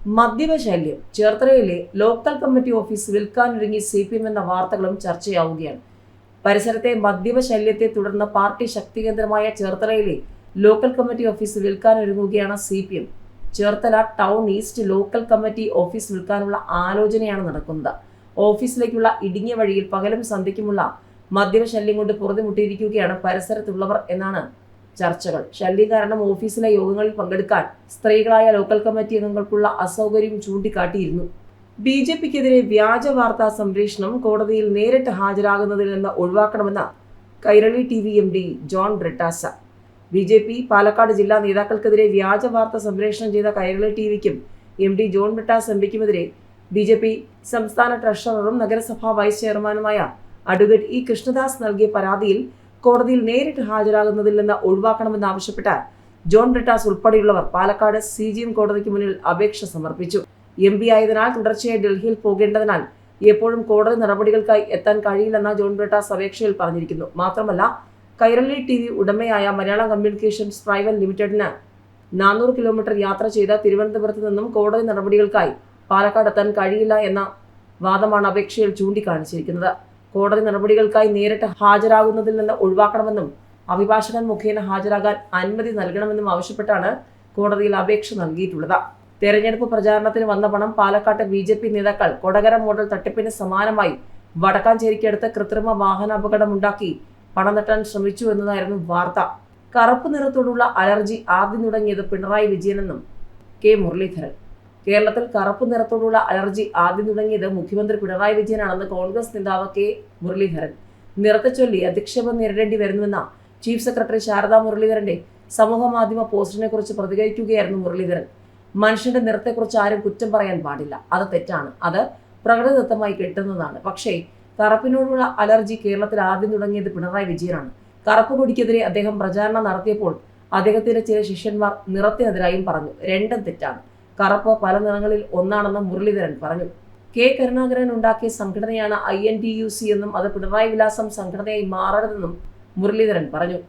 മദ്യപശല്യം ചേർത്തലയിലെ local committee office വിൽക്കാനൊരുങ്ങി CPM എന്ന വാർത്തകളും ചർച്ചയാവുകയാണ്. പരിസരത്തെ മദ്യപശല്യത്തെ തുടർന്ന് പാർട്ടി ശക്തികേന്ദ്രമായ ചേർത്തലയിലെ ലോക്കൽ കമ്മിറ്റി ഓഫീസ് വിൽക്കാനൊരുങ്ങുകയാണ് CPM. Cherthala town east local committee office വിൽക്കാനുള്ള ആലോചനയാണ് നടക്കുന്നത്. ഓഫീസിലേക്കുള്ള ഇടുങ്ങിയ വഴിയിൽ പകലും സന്ധ്യയ്ക്കുമുള്ള മദ്യപശല്യം കൊണ്ട് പൊറുതിമുട്ടിയിരിക്കുകയാണ് പരിസരത്തുള്ളവർ എന്നാണ് ചർച്ചകൾ. ശല്യം കാരണം ഓഫീസിലെ യോഗങ്ങളിൽ പങ്കെടുക്കാൻ സ്ത്രീകളായ ലോക്കൽ കമ്മിറ്റി അംഗങ്ങൾക്കുള്ള അസൗകര്യം ചൂണ്ടിക്കാട്ടിയിരുന്നു. BJPക്കെതിരെ വ്യാജ വാർത്താ സംപ്രേഷണം കോടതിയിൽ നേരിട്ട് ഹാജരാകുന്നതിൽ നിന്ന് ഒഴിവാക്കണമെന്ന് Kairali TV MD John Brittas. BJP Palakkad ജില്ലാ നേതാക്കൾക്കെതിരെ വ്യാജ വാർത്ത സംപ്രേഷണം ചെയ്ത കൈരളി TVക്കും MD ജോൺ ബ്രിട്ടാസ് MPക്കുമെതിരെ BJP സംസ്ഥാന ട്രഷററും നഗരസഭാ വൈസ് ചെയർമാനുമായ അഡ്വക്കേറ്റ് E കൃഷ്ണദാസ് നൽകിയ പരാതിയിൽ കോടതിയിൽ നേരിട്ട് ഹാജരാകുന്നതിൽ നിന്ന് ഒഴിവാക്കണമെന്നാവശ്യപ്പെട്ട് ജോൺ ബ്രിട്ടാസ് ഉൾപ്പെടെയുള്ളവർ പാലക്കാട് CGM കോടതിക്ക് മുന്നിൽ അപേക്ഷ സമർപ്പിച്ചു. MP ആയതിനാൽ തുടർച്ചയായി ഡൽഹിയിൽ പോകേണ്ടതിനാൽ എപ്പോഴും കോടതി നടപടികൾക്കായി എത്താൻ കഴിയില്ലെന്ന ജോൺ ബ്രിട്ടാസ് അപേക്ഷയിൽ പറഞ്ഞിരിക്കുന്നു. മാത്രമല്ല, കൈരളി TV ഉടമയായ മലയാളം കമ്മ്യൂണിക്കേഷൻസ് പ്രൈവറ്റ് ലിമിറ്റഡിന് 400 കിലോമീറ്റർ യാത്ര ചെയ്ത തിരുവനന്തപുരത്ത് നിന്നും കോടതി നടപടികൾക്കായി പാലക്കാട് എത്താൻ കഴിയില്ല എന്ന വാദമാണ് അപേക്ഷയിൽ ചൂണ്ടിക്കാണിച്ചിരിക്കുന്നത്. കോടതി നടപടികൾക്കായി നേരിട്ട് ഹാജരാകുന്നതിൽ നിന്ന് ഒഴിവാക്കണമെന്നും അഭിഭാഷകൻ മുഖേന ഹാജരാകാൻ അനുമതി നൽകണമെന്നും ആവശ്യപ്പെട്ടാണ് കോടതിയിൽ അപേക്ഷ നൽകിയിട്ടുള്ളത്. തെരഞ്ഞെടുപ്പ് പ്രചാരണത്തിന് വന്ന പണം പാലക്കാട്ടെ BJP നേതാക്കൾ കൊടകര മോഡൽ തട്ടിപ്പിന് സമാനമായി വടക്കാഞ്ചേരിക്കടുത്ത് കൃത്രിമ വാഹനാപകടമുണ്ടാക്കി പണം തട്ടാൻ ശ്രമിച്ചു എന്നതായിരുന്നു വാർത്ത. കറുപ്പ് നിറത്തോടുള്ള അലർജി ആദ്യം തുടങ്ങിയത് പിണറായി വിജയനെന്നും K മുരളീധരൻ. കേരളത്തിൽ കറുപ്പ് നിറത്തോടുള്ള അലർജി ആദ്യം തുടങ്ങിയത് മുഖ്യമന്ത്രി പിണറായി വിജയനാണെന്ന് കോൺഗ്രസ് നേതാവ് K മുരളീധരൻ. നിറത്തെ ചൊല്ലി അധിക്ഷേപം നേരിടേണ്ടി വരുന്നുവെന്ന ചീഫ് സെക്രട്ടറി ശാരദാ മുരളീധരന്റെ സമൂഹമാധ്യമ പോസ്റ്റിനെ കുറിച്ച് പ്രതികരിക്കുകയായിരുന്നു മുരളീധരൻ. മനുഷ്യന്റെ നിറത്തെക്കുറിച്ച് ആരും കുറ്റം പറയാൻ പാടില്ല, അത് തെറ്റാണ്, അത് പ്രകൃതിദത്തമായി കിട്ടുന്നതാണ്. പക്ഷേ കറുപ്പിനോടുള്ള അലർജി കേരളത്തിൽ ആദ്യം തുടങ്ങിയത് പിണറായി വിജയനാണ്. കറുപ്പ് കൊടിക്കെതിരെ അദ്ദേഹം പ്രചാരണം നടത്തിയപ്പോൾ അദ്ദേഹത്തിന്റെ ചില ശിഷ്യന്മാർ നിറത്തിനെതിരായും പറഞ്ഞു. രണ്ടും തെറ്റാണ്. കറുപ്പ് പല നിറങ്ങളിൽ ഒന്നാണെന്ന് മുരളീധരൻ പറഞ്ഞു. K കരുണാകരൻ ഉണ്ടാക്കിയ സംഘടനയാണ് INTUC എന്നും അത് പിണറായി വിലാസം സംഘടനയായി മാറരുതെന്നും മുരളീധരൻ പറഞ്ഞു.